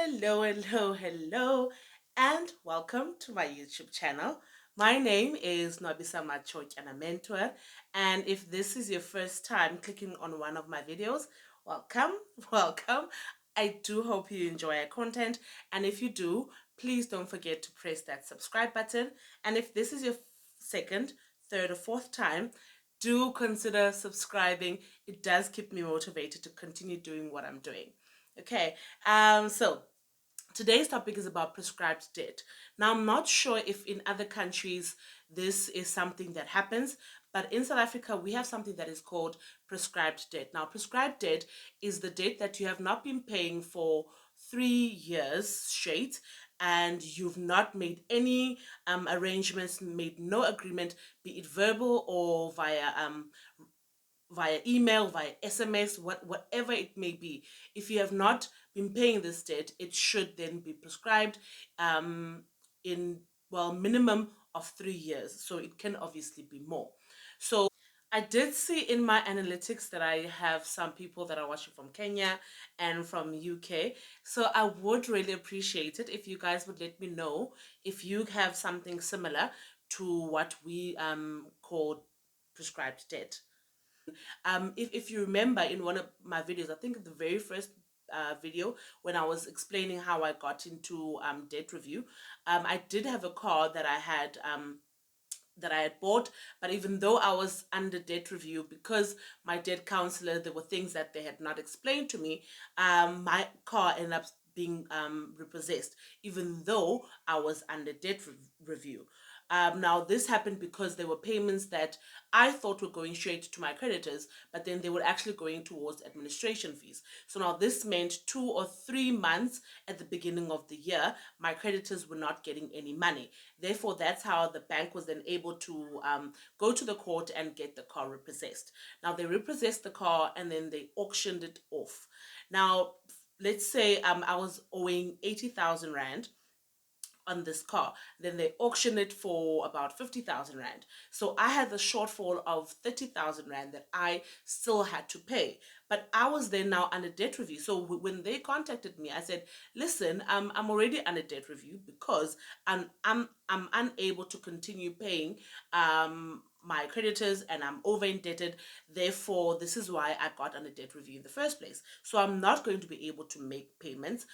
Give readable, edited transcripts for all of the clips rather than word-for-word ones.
Hello, and welcome to my YouTube channel. My name is Nobisa Machoch Mentor, and if this is your first time clicking on one of my videos, welcome, welcome. I do hope you enjoy our content, and if you do, please don't forget to press that subscribe button. And if this is your second, third, or fourth time, do consider subscribing. It does keep me motivated to continue doing what I'm doing. Okay, so today's topic is about prescribed debt. Now, I'm not sure if in other countries this is something that happens, but in South Africa, we have something that is called prescribed debt. Now, prescribed debt is the debt that you have not been paying for 3 years straight, and you've not made any arrangements, made no agreement, be it verbal or via email, via SMS, whatever it may be. If you have not been paying this debt, it should then be prescribed in, well, minimum of 3 years. So it can obviously be more. So I did see in my analytics that I have some people that are watching from Kenya and from UK. So I would really appreciate it if you guys would let me know if you have something similar to what we call prescribed debt. If you remember in one of my videos, I think the very first video when I was explaining how I got into debt review, I did have a car that I had bought, but even though I was under debt review, because my debt counselor, there were things that they had not explained to me, my car ended up being repossessed, even though I was under debt review. Now, this happened because there were payments that I thought were going straight to my creditors, but then they were actually going towards administration fees. So now this meant 2 or 3 months at the beginning of the year, my creditors were not getting any money. Therefore, that's how the bank was then able to go to the court and get the car repossessed. Now, they repossessed the car and then they auctioned it off. Now, let's say I was owing 80,000 Rand on this car. Then they auctioned it for about 50,000 Rand. So I had the shortfall of 30,000 Rand that I still had to pay. But I was then now under debt review. So when they contacted me, I said, listen, I'm already under debt review because I'm unable to continue paying my creditors and I'm over indebted. Therefore, this is why I got under debt review in the first place. So I'm not going to be able to make payments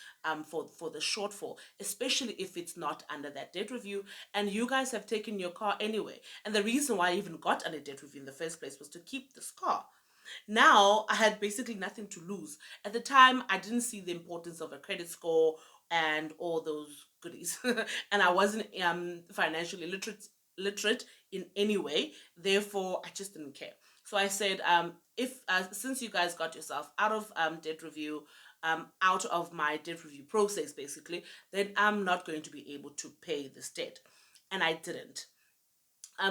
for the shortfall, especially if it's not under that debt review. And you guys have taken your car anyway. And the reason why I even got under debt review in the first place was to keep this car. Now I had basically nothing to lose. At the time, I didn't see the importance of a credit score and all those goodies, and I wasn't financially literate in any way. Therefore, I just didn't care. So I said, if since you guys got yourself out of debt review, out of my debt review process, basically, then I'm not going to be able to pay this debt, and I didn't.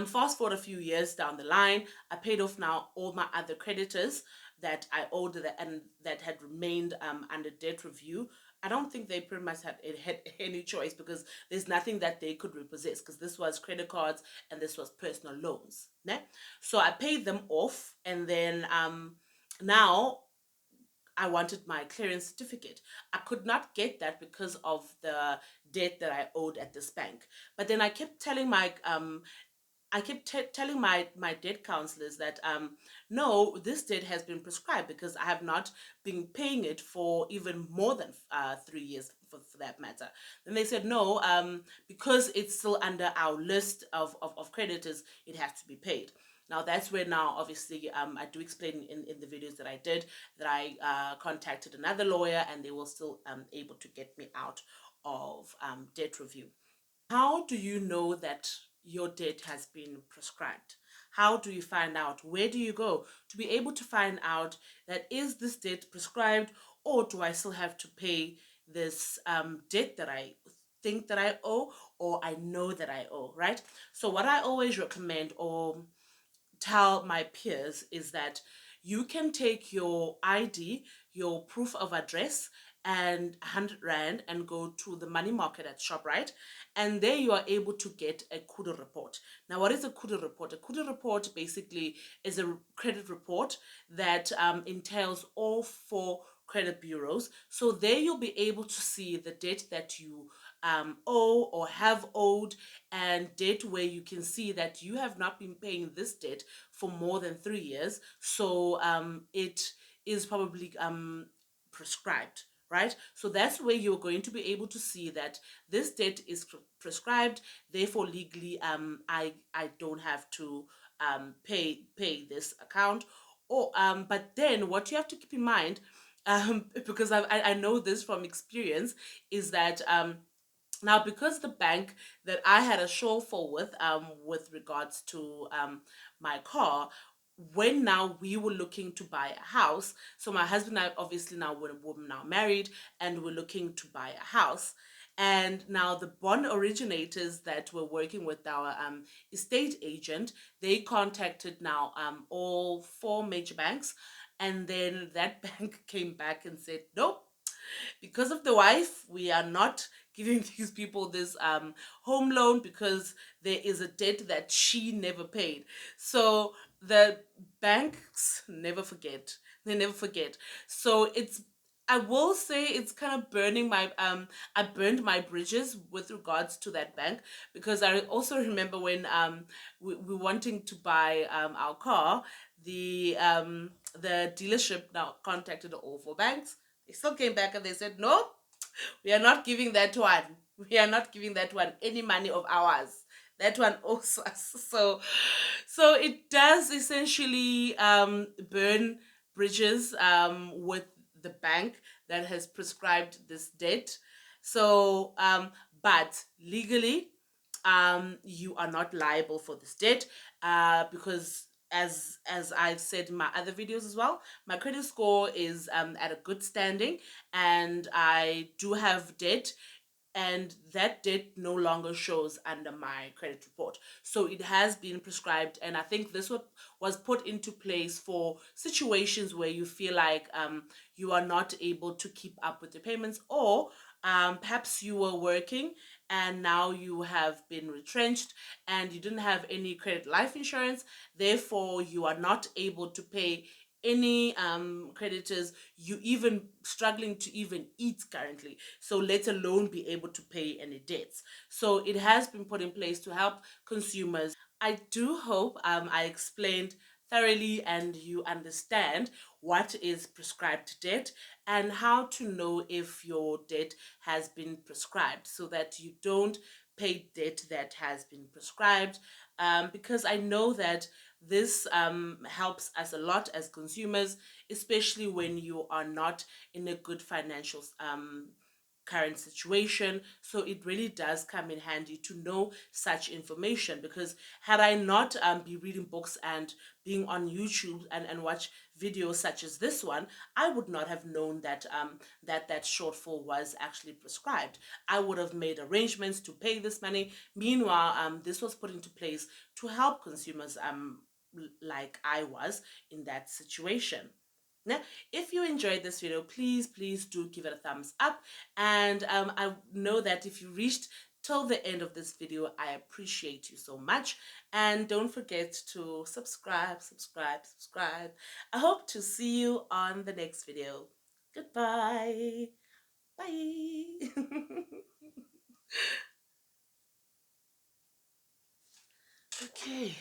Fast forward a few years down the line, I paid off now all my other creditors that I owed and that had remained under debt review. I don't think they pretty much had any choice because there's nothing that they could repossess because this was credit cards and this was personal loans. Ne? So I paid them off, and then now I wanted my clearance certificate. I could not get that because of the debt that I owed at this bank. But then I kept telling telling my debt counselors that no, this debt has been prescribed because I have not been paying it for even more than 3 years for that matter. Then they said no, because it's still under our list of creditors, it has to be paid. Now that's where now obviously I do explain in the videos that I did that I contacted another lawyer and they were still able to get me out of debt review. How do you know that your debt has been prescribed? How do you find out? Where do you go to be able to find out that is this debt prescribed, or do I still have to pay this debt that I think that I owe or I know that I owe, right? So what I always recommend or tell my peers is that you can take your ID, your proof of address, and 100 Rand and go to the money market at ShopRite, and there you are able to get a Kudu report. Now, what is a Kudu report? A Kudu report basically is a credit report that entails all four credit bureaus. So there you'll be able to see the debt that you owe or have owed, and debt where you can see that you have not been paying this debt for more than 3 years. So it is probably prescribed, right? So that's where you're going to be able to see that this debt is prescribed. Therefore, legally, I don't have to pay this account. Or but then what you have to keep in mind, because I know this from experience, is that now, because the bank that I had a shortfall with regards to my car, when now we were looking to buy a house, so my husband and I obviously now we're now married, and we're looking to buy a house. And now the bond originators that were working with our estate agent, they contacted now all four major banks, and then that bank came back and said, nope, because of the wife, we are not giving these people this home loan because there is a debt that she never paid. So the banks never forget. They never forget. So it's, I will say it's kind of burning my I burned my bridges with regards to that bank, because I also remember when we wanting to buy our car, the dealership now contacted all four banks. They still came back and they said, no, we are not giving that one. We are not giving that one any money of ours. That one owes us. So it does essentially burn bridges with the bank that has prescribed this debt. So, but legally, you are not liable for this debt, because as I've said in my other videos as well, my credit score is at a good standing, and I do have debt, and that debt no longer shows under my credit report. So it has been prescribed, and I think this was put into place for situations where you feel like you are not able to keep up with the payments, or perhaps you were working and now you have been retrenched and you didn't have any credit life insurance, therefore you are not able to pay any creditors, you even struggling to even eat currently, so let alone be able to pay any debts. So it has been put in place to help consumers. I do hope I explained thoroughly and you understand what is prescribed debt and how to know if your debt has been prescribed, so that you don't pay debt that has been prescribed, because I know that this helps us a lot as consumers, especially when you are not in a good financial current situation. So it really does come in handy to know such information, because had I not be reading books and being on YouTube and watch videos such as this one, I would not have known that that shortfall was actually prescribed. I would have made arrangements to pay this money. Meanwhile, this was put into place to help consumers like I was in that situation. Now, if you enjoyed this video, please do give it a thumbs up. And I know that if you reached till the end of this video, I appreciate you so much. And don't forget to subscribe. I hope to see you on the next video. Goodbye. Bye. Okay.